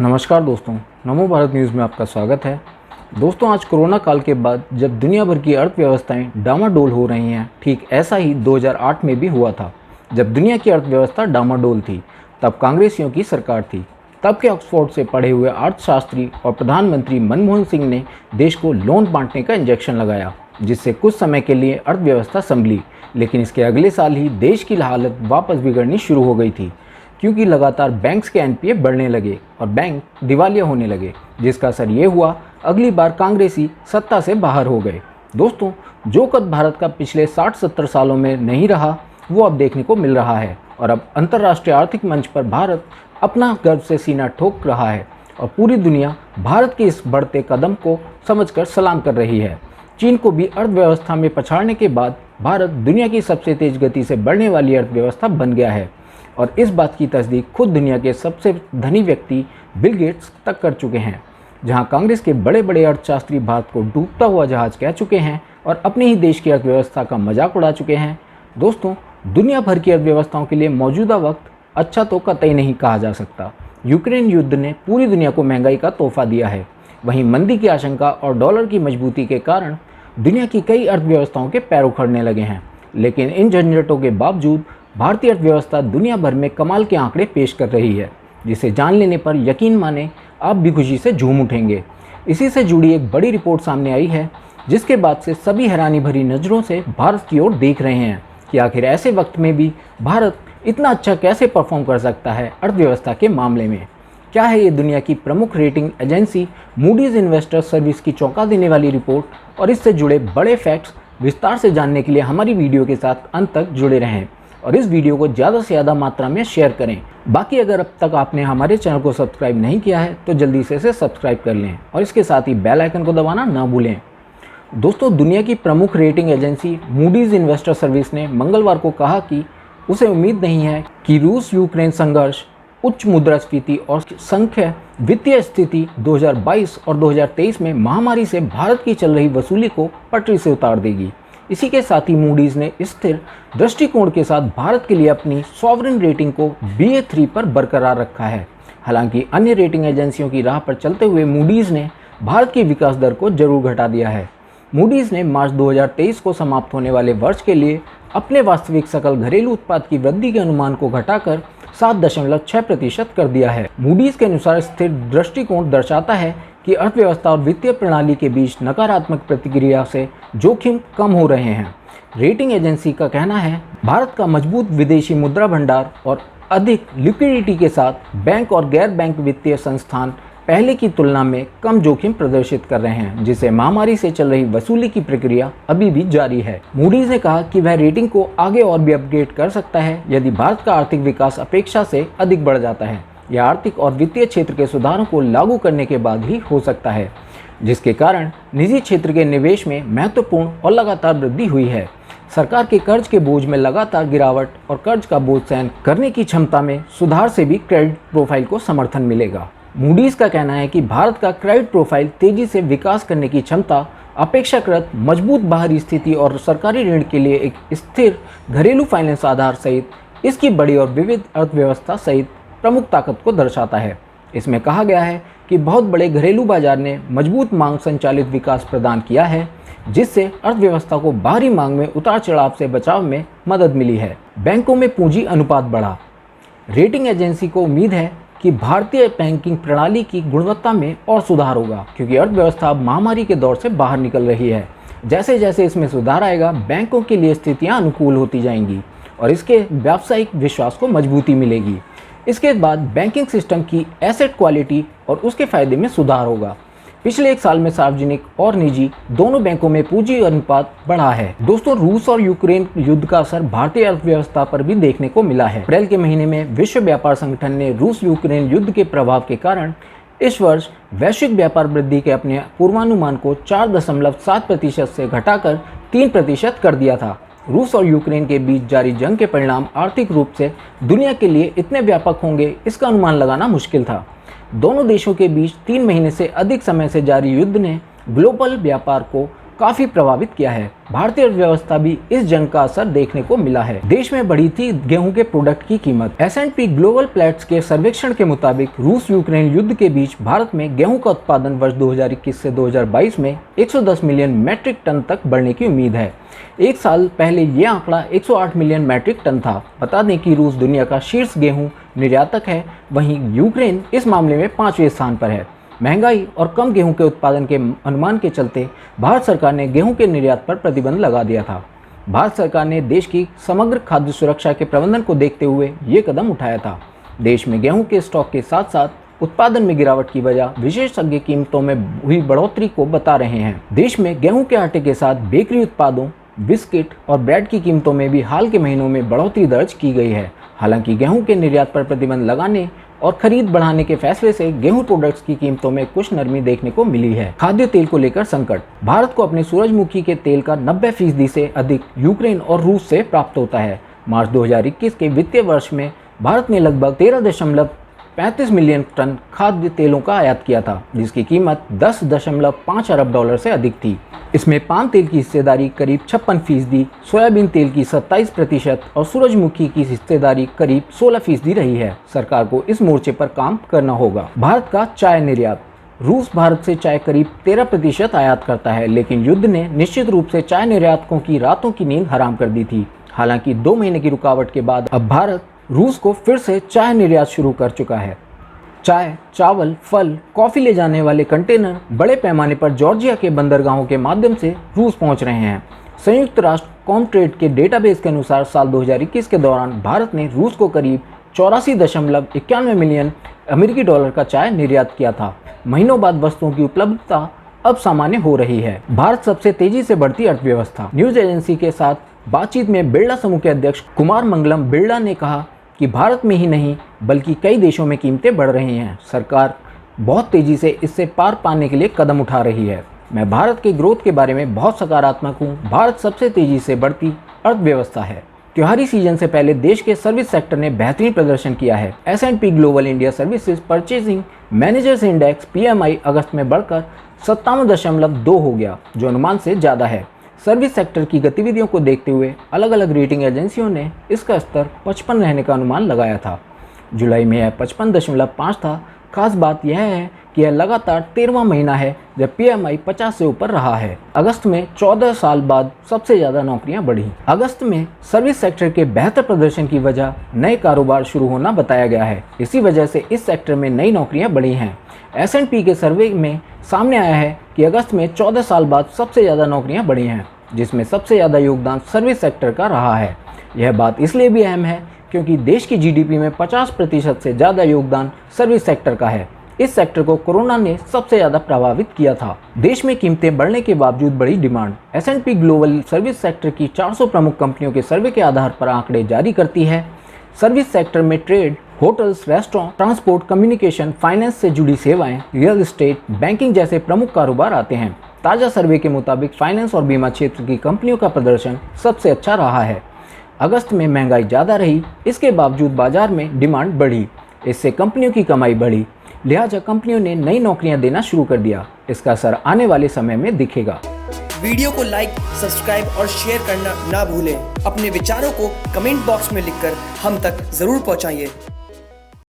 नमस्कार दोस्तों, नमो भारत न्यूज़ में आपका स्वागत है। दोस्तों, आज कोरोना काल के बाद जब दुनिया भर की अर्थव्यवस्थाएं डामाडोल हो रही हैं, ठीक ऐसा ही 2008 में भी हुआ था। जब दुनिया की अर्थव्यवस्था डामाडोल थी, तब कांग्रेसियों की सरकार थी। तब के ऑक्सफोर्ड से पढ़े हुए अर्थशास्त्री और प्रधानमंत्री मनमोहन सिंह ने देश को लोन बांटने का इंजेक्शन लगाया, जिससे कुछ समय के लिए अर्थव्यवस्था संभली। लेकिन इसके अगले साल ही देश की हालत वापस बिगड़नी शुरू हो गई थी, क्योंकि लगातार बैंक्स के एनपीए बढ़ने लगे और बैंक दिवालिया होने लगे, जिसका असर ये हुआ अगली बार कांग्रेसी सत्ता से बाहर हो गए। दोस्तों, जो कद भारत का पिछले 60-70 सालों में नहीं रहा, वो अब देखने को मिल रहा है और अब अंतर्राष्ट्रीय आर्थिक मंच पर भारत अपना गर्व से सीना ठोक रहा है और पूरी दुनिया भारत के इस बढ़ते कदम को समझकर सलाम कर रही है। चीन को भी अर्थव्यवस्था में पछाड़ने के बाद भारत दुनिया की सबसे तेज गति से बढ़ने वाली अर्थव्यवस्था बन गया है और इस बात की तस्दीक खुद दुनिया के सबसे धनी व्यक्ति बिल गेट्स तक कर चुके हैं। जहां कांग्रेस के बड़े बड़े अर्थशास्त्री भारत को डूबता हुआ जहाज कह चुके हैं और अपने ही देश की अर्थव्यवस्था का मजाक उड़ा चुके हैं। दोस्तों, दुनिया भर की अर्थव्यवस्थाओं के लिए मौजूदा वक्त अच्छा तो कतई नहीं कहा जा सकता। यूक्रेन युद्ध ने पूरी दुनिया को महंगाई का तोहफा दिया है। वहीं मंदी की आशंका और डॉलर की मजबूती के कारण दुनिया की कई अर्थव्यवस्थाओं के पैर उखड़ने लगे हैं। लेकिन इन झंझटों के बावजूद भारतीय अर्थव्यवस्था दुनिया भर में कमाल के आंकड़े पेश कर रही है, जिसे जान लेने पर यकीन माने आप भी खुशी से झूम उठेंगे। इसी से जुड़ी एक बड़ी रिपोर्ट सामने आई है, जिसके बाद से सभी हैरानी भरी नज़रों से भारत की ओर देख रहे हैं कि आखिर ऐसे वक्त में भी भारत इतना अच्छा कैसे परफॉर्म कर सकता है अर्थव्यवस्था के मामले में। क्या है ये दुनिया की प्रमुख rating agency Moody's investors service की चौंका देने वाली रिपोर्ट, और इससे जुड़े बड़े फैक्ट्स विस्तार से जानने के लिए हमारी वीडियो के साथ अंत तक जुड़े रहें और इस वीडियो को ज़्यादा से ज़्यादा मात्रा में शेयर करें। बाकी अगर अब तक आपने हमारे चैनल को सब्सक्राइब नहीं किया है तो जल्दी से इसे सब्सक्राइब कर लें और इसके साथ ही बेल आइकन को दबाना ना भूलें। दोस्तों, दुनिया की प्रमुख rating agency Moody's investor service ने मंगलवार को कहा कि उसे उम्मीद नहीं है कि रूस यूक्रेन संघर्ष, उच्च मुद्रास्फीति और संख्य वित्तीय स्थिति 2022 और 2023 में महामारी से भारत की चल रही वसूली को पटरी से उतार देगी। इसी के साथ ही मूडीज़ ने स्थिर दृष्टिकोण के साथ भारत के लिए अपनी सॉवरेन रेटिंग को BA3 पर बरकरार रखा है। हालांकि अन्य रेटिंग एजेंसियों की राह पर चलते हुए मूडीज़ ने भारत की विकास दर को जरूर घटा दिया है। मूडीज़ ने मार्च 2023 को समाप्त होने वाले वर्ष के लिए अपने वास्तविक सकल घरेलू उत्पाद की वृद्धि के अनुमान को घटाकर 7.6% कर दिया है। मूडीज़ के अनुसार स्थिर दृष्टिकोण दर्शाता है कि अर्थव्यवस्था और वित्तीय प्रणाली के बीच नकारात्मक प्रतिक्रिया से जोखिम कम हो रहे हैं। रेटिंग एजेंसी का कहना है, भारत का मजबूत विदेशी मुद्रा भंडार और अधिक लिक्विडिटी के साथ बैंक और गैर बैंक वित्तीय संस्थान पहले की तुलना में कम जोखिम प्रदर्शित कर रहे हैं, जिससे महामारी से चल रही वसूली की प्रक्रिया अभी भी जारी है। मूडीज़ ने कहा कि वह रेटिंग को आगे और भी अपग्रेड कर सकता है यदि भारत का आर्थिक विकास अपेक्षा से अधिक बढ़ जाता है। यह आर्थिक और वित्तीय क्षेत्र के सुधारों को लागू करने के बाद ही हो सकता है, जिसके कारण निजी क्षेत्र के निवेश में महत्वपूर्ण और लगातार वृद्धि हुई है। सरकार के कर्ज के बोझ में लगातार गिरावट और कर्ज का बोझ सहन करने की क्षमता में सुधार से भी क्रेडिट प्रोफाइल को समर्थन मिलेगा। मूडीज़ का कहना है कि भारत का क्रेडिट प्रोफाइल तेजी से विकास करने की क्षमता, अपेक्षाकृत मजबूत बाहरी स्थिति और सरकारी ऋण के लिए एक स्थिर घरेलू फाइनेंस आधार सहित इसकी बड़ी और विविध अर्थव्यवस्था सहित प्रमुख ताकत को दर्शाता है। इसमें कहा गया है कि बहुत बड़े घरेलू बाजार ने मजबूत मांग संचालित विकास प्रदान किया है, जिससे अर्थव्यवस्था को बाहरी मांग में उतार चढ़ाव से बचाव में मदद मिली है। बैंकों में पूंजी अनुपात बढ़ा। रेटिंग एजेंसी को उम्मीद है कि भारतीय बैंकिंग प्रणाली की गुणवत्ता में और सुधार होगा, क्योंकि अर्थव्यवस्था अब महामारी के दौर से बाहर निकल रही है। जैसे जैसे इसमें सुधार आएगा, बैंकों के लिए स्थितियां अनुकूल होती जाएंगी और इसके व्यावसायिक विश्वास को मजबूती मिलेगी। इसके बाद बैंकिंग सिस्टम की एसेट क्वालिटी और उसके फायदे में सुधार होगा। पिछले एक साल में सार्वजनिक और निजी दोनों बैंकों में पूंजी अनुपात बढ़ा है। दोस्तों, रूस और यूक्रेन युद्ध का असर भारतीय अर्थव्यवस्था पर भी देखने को मिला है। अप्रैल के महीने में विश्व व्यापार संगठन ने रूस यूक्रेन युद्ध के प्रभाव के कारण इस वर्ष वैश्विक व्यापार वृद्धि के अपने पूर्वानुमान को 4.7% से घटाकर 3% कर दिया था। रूस और यूक्रेन के बीच जारी जंग के परिणाम आर्थिक रूप से दुनिया के लिए इतने व्यापक होंगे, इसका अनुमान लगाना मुश्किल था। दोनों देशों के बीच 3 महीने से अधिक समय से जारी युद्ध ने ग्लोबल व्यापार को काफी प्रभावित किया है। भारतीय अर्थव्यवस्था भी इस जंग का असर देखने को मिला है। देश में बढ़ी थी गेहूं के प्रोडक्ट की कीमत। S&P ग्लोबल प्लेट्स के सर्वेक्षण के मुताबिक रूस यूक्रेन युद्ध के बीच भारत में गेहूं का उत्पादन वर्ष 2021 से 2022 में 110 मिलियन मैट्रिक टन तक बढ़ने की उम्मीद है। एक साल पहले ये आंकड़ा 108 मिलियन मैट्रिक टन था। बता दें कि रूस दुनिया का शीर्ष गेहूं निर्यातक है, वहीं यूक्रेन इस मामले में 5वें स्थान पर है। महंगाई और कम गेहूं के उत्पादन के अनुमान के चलते भारत सरकार ने गेहूं के निर्यात पर प्रतिबंध लगा दिया था। भारत सरकार ने देश की समग्र खाद्य सुरक्षा के प्रबंधन को देखते हुए ये कदम उठाया था। देश में गेहूं के स्टॉक के साथ साथ उत्पादन में गिरावट की वजह विशेषज्ञ कीमतों में हुई बढ़ोतरी को बता रहे हैं। देश में गेहूं के आटे के साथ बेकरी उत्पादों, बिस्किट और ब्रेड की कीमतों में भी हाल के महीनों में बढ़ोतरी दर्ज की गई है। हालांकि गेहूं के निर्यात पर प्रतिबंध लगाने और खरीद बढ़ाने के फैसले से गेहूं प्रोडक्ट्स की कीमतों में कुछ नरमी देखने को मिली है। खाद्य तेल को लेकर संकट। भारत को अपने सूरजमुखी के तेल का 90% से अधिक यूक्रेन और रूस से प्राप्त होता है। मार्च 2021 के वित्तीय वर्ष में भारत ने लगभग 13.35 मिलियन टन खाद्य तेलों का आयात किया था, जिसकी कीमत 10.5 अरब डॉलर से अधिक थी। इसमें पाम तेल की हिस्सेदारी करीब 56%, सोयाबीन तेल की 27% और सूरजमुखी की हिस्सेदारी करीब 16% रही है। सरकार को इस मोर्चे पर काम करना होगा। भारत का चाय निर्यात। रूस भारत से चाय करीब 13% आयात करता है, लेकिन युद्ध ने निश्चित रूप से चाय निर्यातकों की रातों की नींद हराम कर दी थी। हालांकि 2 महीने की रुकावट के बाद अब भारत रूस को फिर से चाय निर्यात शुरू कर चुका है। चाय, चावल, फल, कॉफी ले जाने वाले कंटेनर बड़े पैमाने पर जॉर्जिया के बंदरगाहों के माध्यम से रूस पहुंच रहे हैं। संयुक्त राष्ट्र कॉमट्रेड के डेटाबेस के अनुसार साल 2021 के दौरान भारत ने रूस को करीब 84.91 मिलियन अमेरिकी डॉलर का चाय निर्यात किया था। महीनों बाद वस्तुओं की उपलब्धता अब सामान्य हो रही है। भारत सबसे तेजी से बढ़ती अर्थव्यवस्था। न्यूज एजेंसी के साथ बातचीत में बिरला समूह के अध्यक्ष कुमार मंगलम बिरला ने कहा कि भारत में ही नहीं बल्कि कई देशों में कीमतें बढ़ रही हैं। सरकार बहुत तेजी से इससे पार पाने के लिए कदम उठा रही है। मैं भारत के ग्रोथ के बारे में बहुत सकारात्मक हूँ। भारत सबसे तेजी से बढ़ती अर्थव्यवस्था है। त्योहारी सीजन से पहले देश के सर्विस सेक्टर ने बेहतरीन प्रदर्शन किया है। S&P global India services purchasing managers index PMI अगस्त में बढ़कर 57.2 हो गया, जो अनुमान से ज़्यादा है। सर्विस सेक्टर की गतिविधियों को देखते हुए अलग अलग रेटिंग एजेंसियों ने इसका स्तर 55 रहने का अनुमान लगाया था। जुलाई में यह 55.5 था। खास बात यह है कि यह लगातार 13वां महीना है जब PMI 50 से ऊपर रहा है। अगस्त में 14 साल बाद सबसे ज़्यादा नौकरियां बढ़ी। अगस्त में सर्विस सेक्टर के बेहतर प्रदर्शन की वजह नए कारोबार शुरू होना बताया गया है। इसी वजह से इस सेक्टर में नई नौकरियां बढ़ी हैं। S&P के सर्वे में सामने आया है कि अगस्त में 14 साल बाद सबसे ज़्यादा नौकरियां बढ़ी हैं, जिसमें सबसे ज़्यादा योगदान सर्विस सेक्टर का रहा है। यह बात इसलिए भी अहम है क्योंकि देश की GDP में 50% से ज़्यादा योगदान सर्विस सेक्टर का है। इस सेक्टर को कोरोना ने सबसे ज़्यादा प्रभावित किया था। देश में कीमतें बढ़ने के बावजूद बढ़ी demand. S&P global service sector की 400 प्रमुख कंपनियों के सर्वे के आधार पर आंकड़े जारी करती है। सर्विस सेक्टर में trade, hotels, restaurant, transport, communication, finance से जुड़ी सेवाएं, रियल एस्टेट, बैंकिंग जैसे प्रमुख कारोबार आते हैं। ताज़ा सर्वे के मुताबिक फाइनेंस और बीमा क्षेत्र की कंपनियों का प्रदर्शन सबसे अच्छा रहा है। अगस्त में महंगाई ज़्यादा रही, इसके बावजूद बाजार में डिमांड बढ़ी। इससे कंपनियों की कमाई बढ़ी, लिहाजा कंपनियों ने नई नौकरियां देना शुरू कर दिया। इसका असर आने वाले समय में दिखेगा। वीडियो को लाइक, सब्सक्राइब और शेयर करना ना भूलें। अपने विचारों को कमेंट बॉक्स में लिखकर हम तक जरूर पहुंचाइए।